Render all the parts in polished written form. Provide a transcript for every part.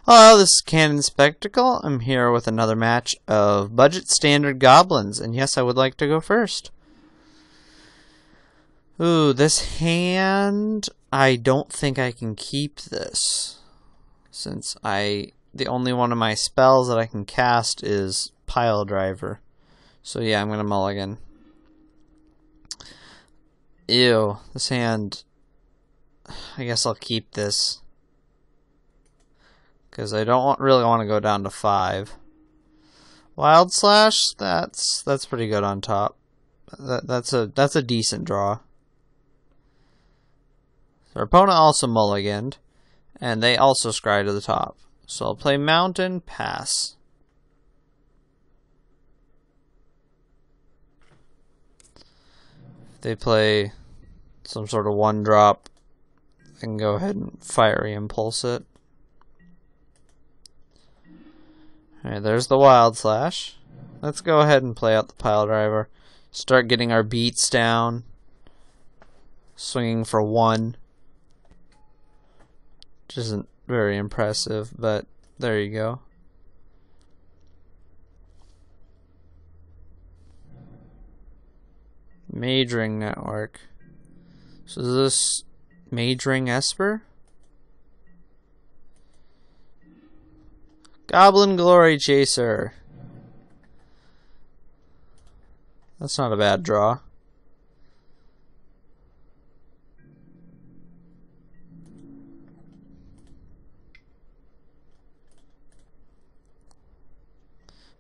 Hello, this is Cannon Spectacle. I'm here with another match of Budget Standard Goblins, and yes, I would like to go first. Ooh, this hand, I don't think I can keep this, since the only one of my spells that I can cast is Pile Driver. So yeah, I'm gonna mulligan. Ew, this hand, I guess I'll keep this. Because I don't really want to go down to 5. Wild Slash, that's pretty good on top. That's a decent draw. Our opponent also mulliganed, and they also scry to the top. So I'll play Mountain, pass. If they play some sort of 1-drop, I can go ahead and Fiery Impulse it. Alright, there's the Wild Slash. Let's go ahead and play out the Pile Driver. Start getting our beats down. Swinging for 1. Which isn't very impressive, but there you go. Mage Ring Network. So is this Mage Ring Esper? Goblin Glory Chaser. That's not a bad draw.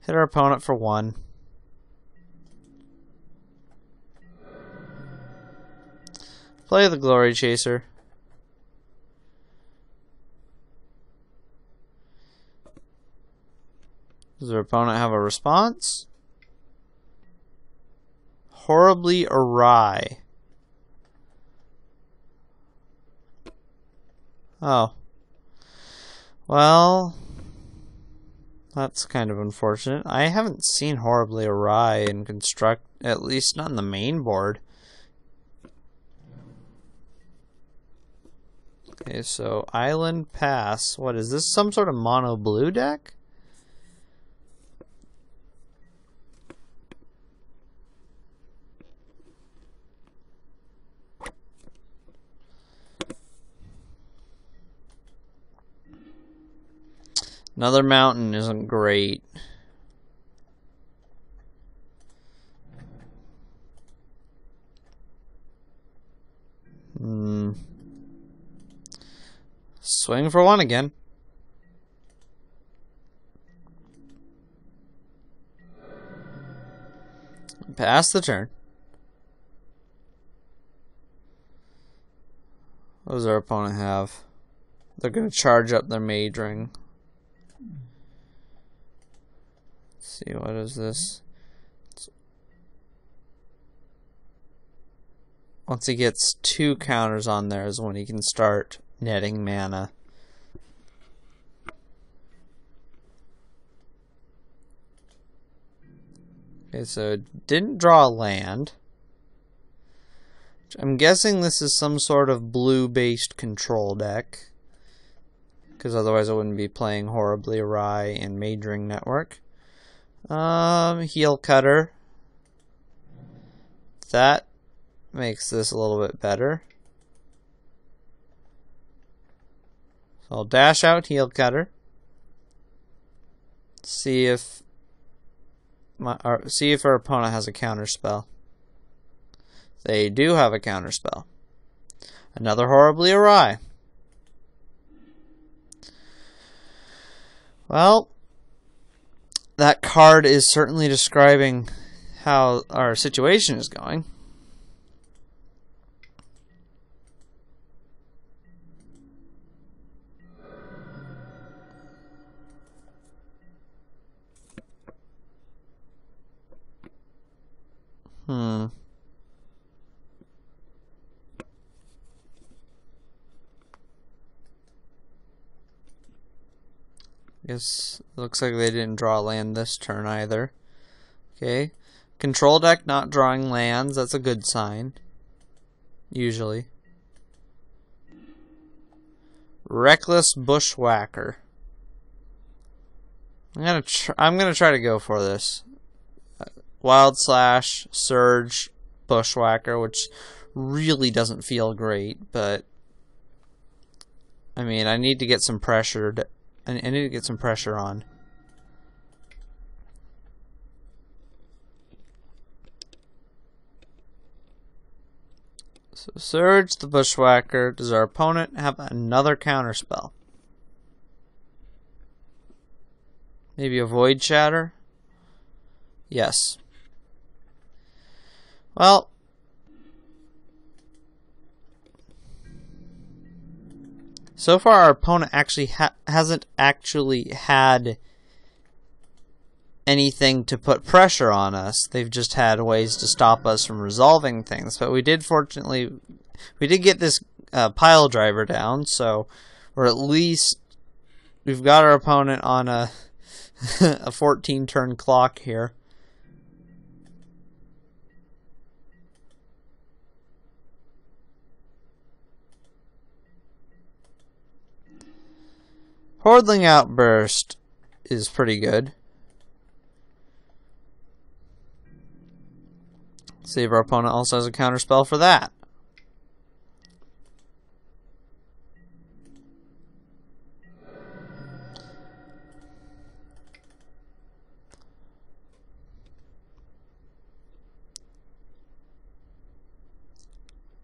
Hit our opponent for 1. Play the Glory Chaser. Does our opponent have a response? Horribly Awry. Oh. Well, that's kind of unfortunate. I haven't seen Horribly Awry in Construct, at least not in the main board. Okay, so Island Pass. What is this? Some sort of mono blue deck? Another mountain isn't great. Swing for 1 again. Pass the turn. What does our opponent have? They're going to charge up their Mage Ring. Let's see, what is this? Once he gets 2 counters on there is when he can start netting mana. Okay, so didn't draw a land. I'm guessing this is some sort of blue-based control deck, because otherwise I wouldn't be playing Horribly Awry and Mage Ring Network. Heel Cutter. That makes this a little bit better. So I'll dash out Heel Cutter. See if our opponent has a counter spell. They do have a counter spell. Another Horribly Awry. Well, that card is certainly describing how our situation is going. Guess looks like they didn't draw land this turn either. Okay. Control deck not drawing lands, that's a good sign. Usually. Reckless Bushwhacker. I'm gonna try to go for this. Wild Slash, Surge, Bushwhacker, which really doesn't feel great, but I mean, I need to get some pressure. I need to get some pressure on. So Surge the Bushwhacker. Does our opponent have another counterspell? Maybe a Void Shatter? Yes. Well, so far our opponent actually hasn't actually had anything to put pressure on us. They've just had ways to stop us from resolving things. But we did get this pile driver down, so or at least we've got our opponent on a a 14 turn clock here. Hordling Outburst is pretty good. See if our opponent also has a counterspell for that.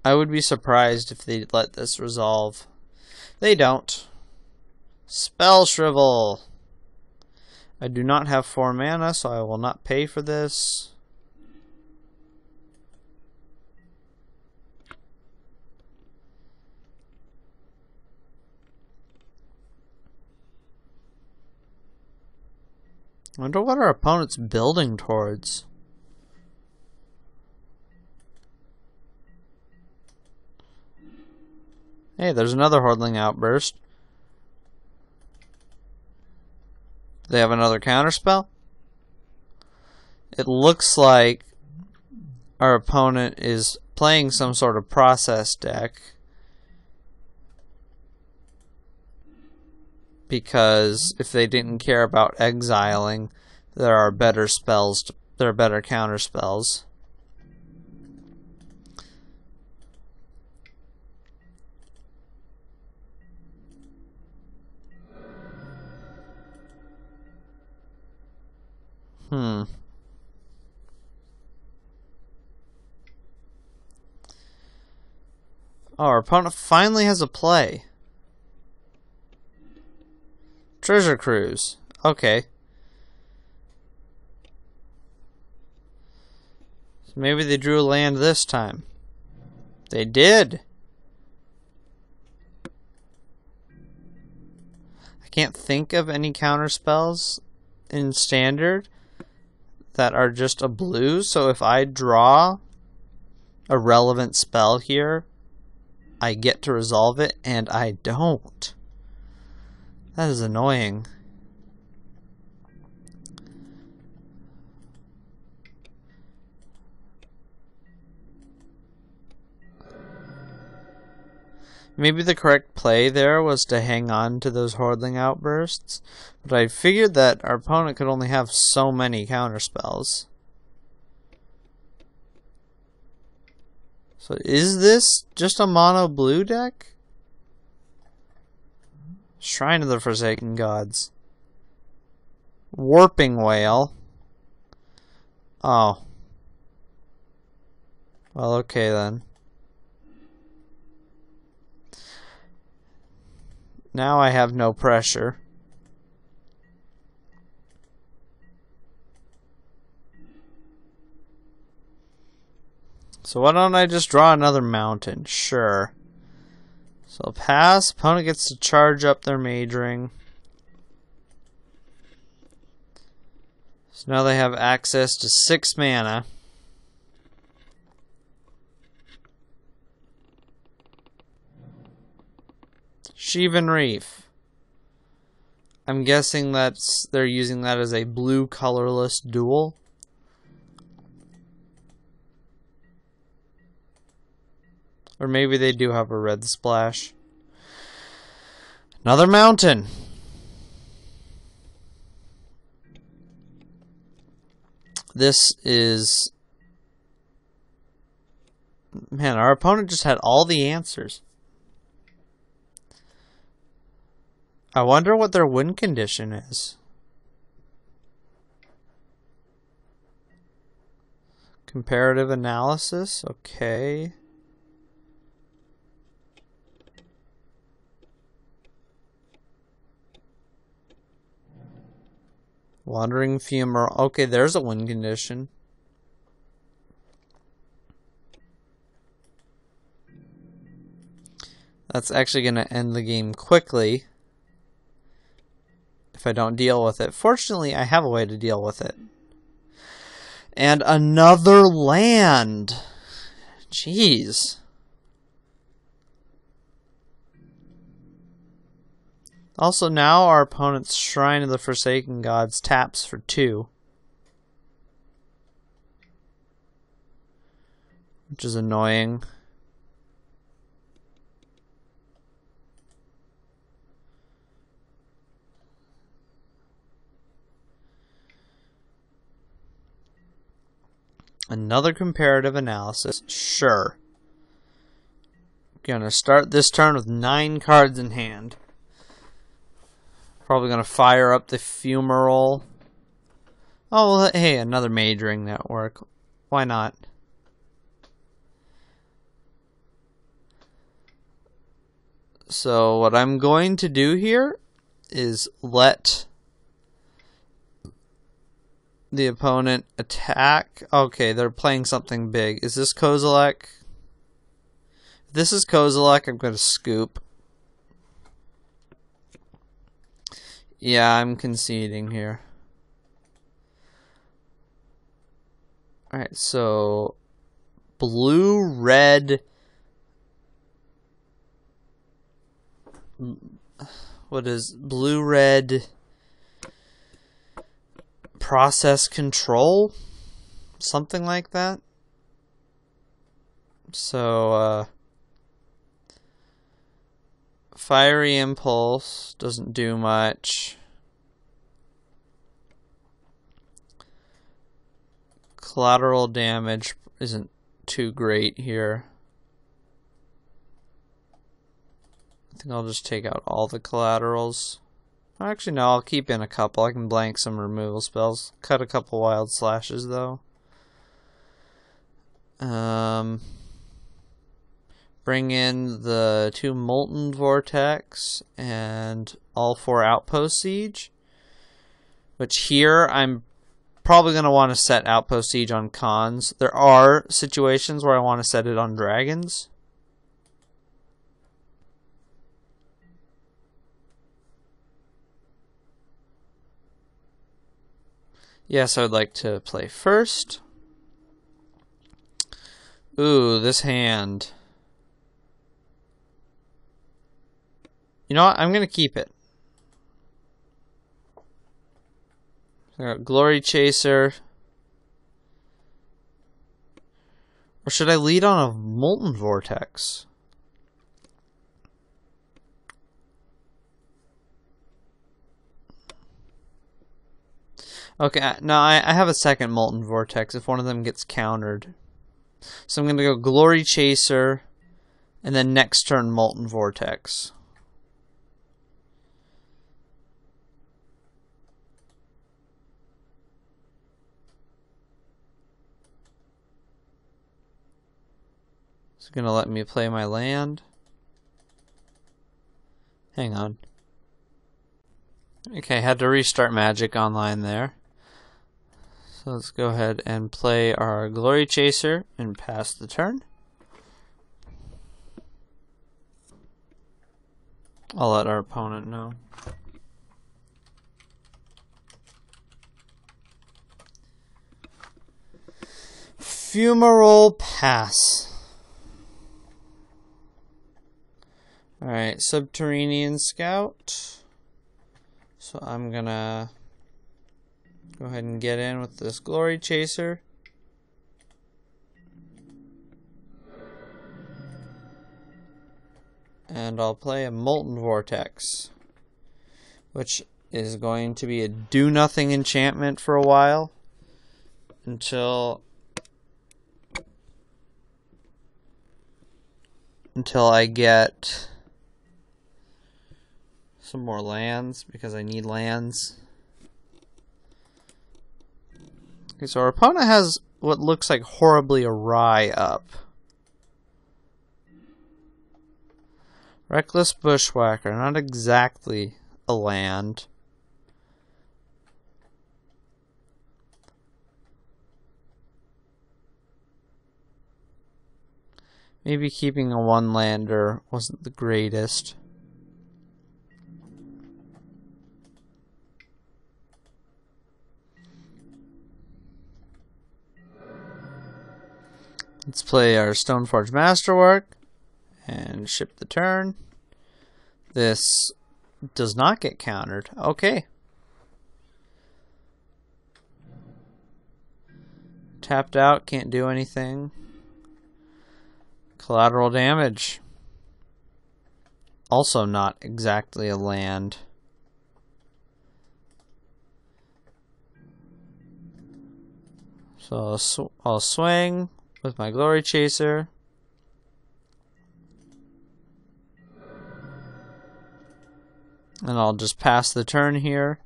I would be surprised if they let this resolve. They don't. Spell Shrivel. I do not have 4 mana, so I will not pay for this. I wonder what our opponent's building towards. Hey, there's another Hordling Outburst. Do they have another counterspell? It looks like our opponent is playing some sort of process deck, because if they didn't care about exiling, there are better spells. There are better counterspells. Oh, our opponent finally has a play. Treasure Cruise. Okay. So maybe they drew a land this time. They did. I can't think of any counterspells in Standard that are just a blue, so if I draw a relevant spell here, I get to resolve it, and I don't. That is annoying. Maybe the correct play there was to hang on to those Hordling Outbursts, but I figured that our opponent could only have so many counterspells. So is this just a mono blue deck? Shrine of the Forsaken Gods. Warping Whale. Oh. Well, okay then. Now I have no pressure. So why don't I just draw another mountain? Sure. So pass. Opponent gets to charge up their Mage Ring. So now they have access to 6 mana. Sheevan Reef. I'm guessing they're using that as a blue colorless dual. Or maybe they do have a red splash. Another mountain. This is... Man, our opponent just had all the answers. I wonder what their win condition is. Comparative analysis, okay. Wandering Funeral, okay, there's a win condition. That's actually going to end the game quickly if I don't deal with it. Fortunately, I have a way to deal with it. And another land. Jeez. Also, now our opponent's Shrine of the Forsaken Gods taps for 2. Which is annoying. Another comparative analysis. Sure. Gonna start this turn with 9 cards in hand. Probably gonna fire up the Fumarole. Oh, well, hey, another Majoring Network. Why not? So what I'm going to do here is let the opponent attack. Okay, they're playing something big. Is this Kozilek? If this is Kozilek, I'm going to scoop. Yeah, I'm conceding here. Alright, so blue, red. What is blue, red? Process control? Something like that. So, Fiery Impulse doesn't do much. Collateral damage isn't too great here. I think I'll just take out all the collaterals. Actually, no, I'll keep in a couple. I can blank some removal spells. Cut a couple Wild Slashes, though. Bring in the 2 Molten Vortex and all 4 Outpost Siege. Which here, I'm probably going to want to set Outpost Siege on Khans. There are situations where I want to set it on Dragons. Yes, I would like to play first. Ooh, this hand. You know what? I'm going to keep it. I got Glory Chaser. Or should I lead on a Molten Vortex? Okay, no, I have a second Molten Vortex if one of them gets countered. So I'm going to go Glory Chaser, and then next turn Molten Vortex. It's going to let me play my land. Hang on. Okay, had to restart Magic Online there. So let's go ahead and play our Glory Chaser and pass the turn. I'll let our opponent know. Fumarole pass. Alright, Subterranean Scout. So I'm gonna go ahead and get in with this Glory Chaser. And I'll play a Molten Vortex, which is going to be a do-nothing enchantment for a while. until I get some more lands, because I need lands. Okay, so our opponent has what looks like horribly awry up. Reckless Bushwhacker, not exactly a land. Maybe keeping a one-lander wasn't the greatest. Let's play our Stoneforge Masterwork and ship the turn. This does not get countered. Okay. Tapped out, can't do anything. Collateral damage. Also not exactly a land. So I'll swing with my Glory Chaser. And I'll just pass the turn here.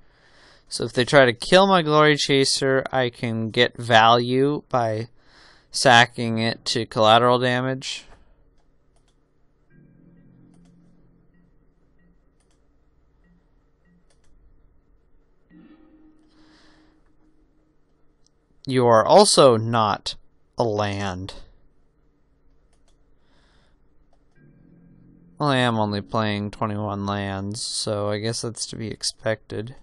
So if they try to kill my Glory Chaser, I can get value by sacking it to collateral damage. You are also not a land. Well, I am only playing 21 lands, so I guess that's to be expected.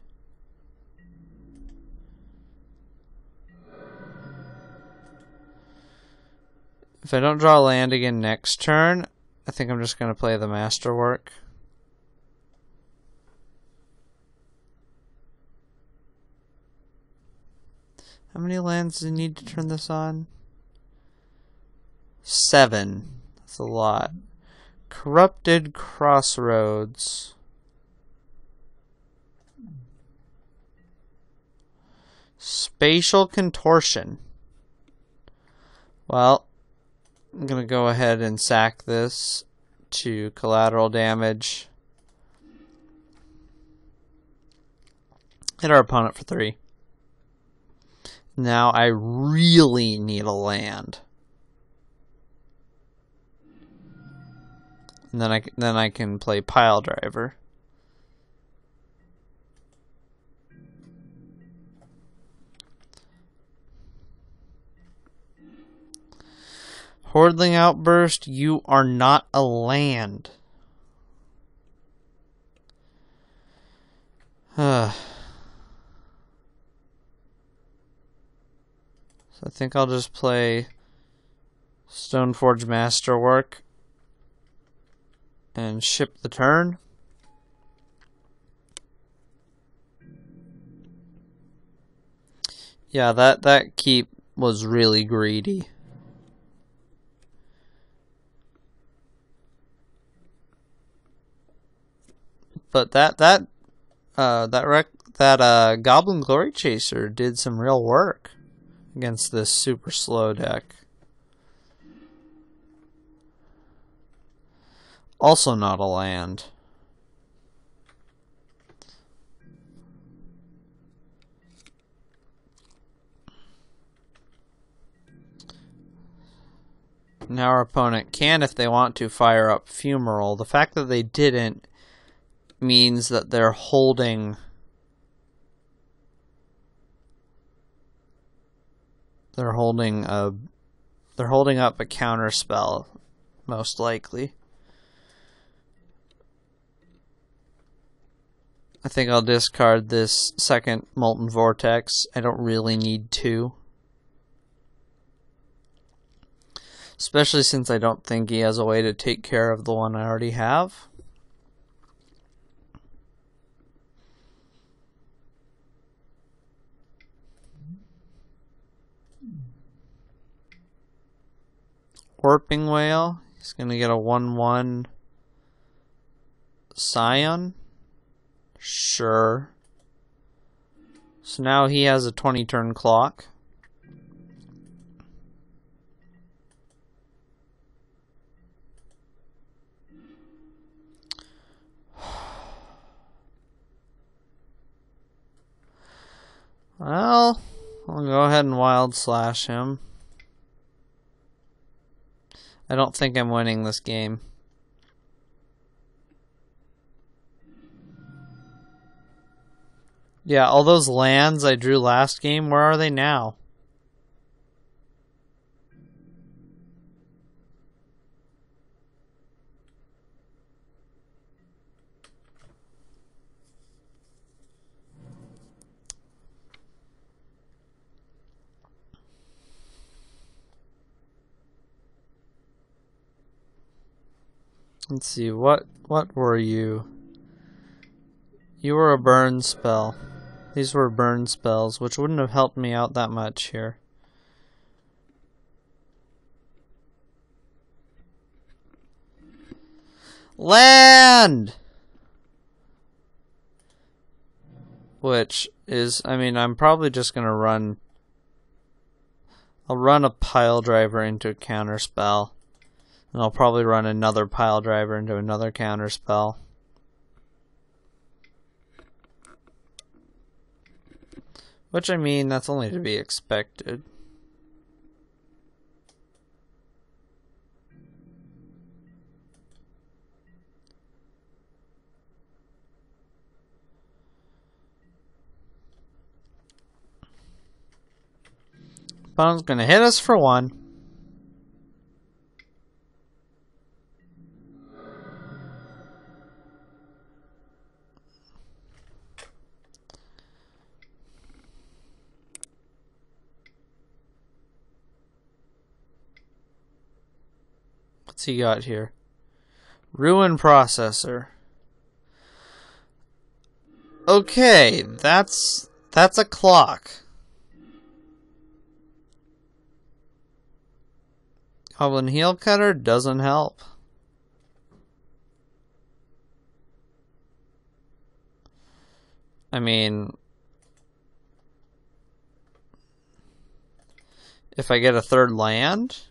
If I don't draw a land again next turn, I think I'm just going to play the Masterwork. How many lands do you need to turn this on? 7. That's a lot. Corrupted Crossroads. Spatial Contortion. Well, I'm going to go ahead and sack this to collateral damage. Hit our opponent for 3. Now I really need a land. And then I can play Pile Driver. Hordling Outburst, you are not a land. So I think I'll just play Stoneforge Masterwork and ship the turn. Yeah, that keep was really greedy. But that Goblin Glory Chaser did some real work against this super slow deck. Also not a land. Now our opponent can, if they want to, fire up Fumarole. The fact that they didn't means that they're holding up a counter spell, most likely. I think I'll discard this second Molten Vortex. I don't really need to. Especially since I don't think he has a way to take care of the one I already have. Warping Whale. He's going to get a 1/1 Scion. Sure. So now he has a 20-turn clock. Well, I'll go ahead and wild slash him. I don't think I'm winning this game. Yeah, all those lands I drew last game, where are they now? Let's see, what were you? You were a burn spell. These were burn spells, which wouldn't have helped me out that much here. Land! Which is, I mean, I'm probably just going to run... I'll run a pile driver into a counter spell. And I'll probably run another pile driver into another counter spell. Which, I mean, that's only to be expected. Opponent's gonna hit us for 1. What's he got here? Ruin Processor. Okay, that's a clock. Goblin Heel Cutter doesn't help. I mean, if I get a third land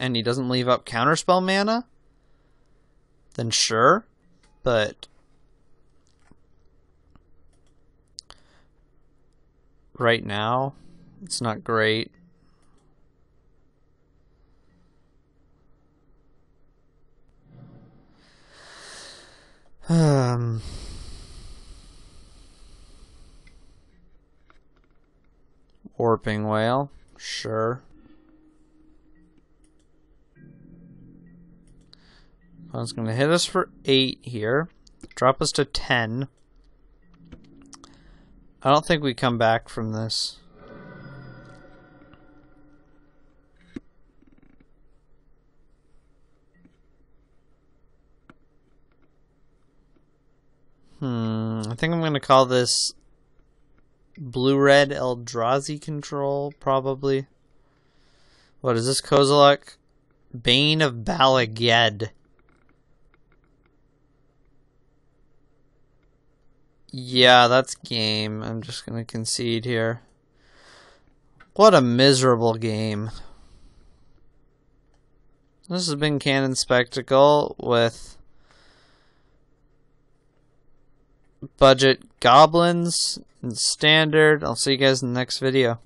and he doesn't leave up counterspell mana, then sure, but right now it's not great. Warping Whale, sure. I was going to hit us for 8 here, drop us to 10. I don't think we come back from this. I think I'm going to call this Blue-Red Eldrazi Control, probably. What is this, Kozilek? Bane of Balaged. Yeah, that's game. I'm just going to concede here. What a miserable game. This has been Cannon Spectacle with budget Goblins and Standard. I'll see you guys in the next video.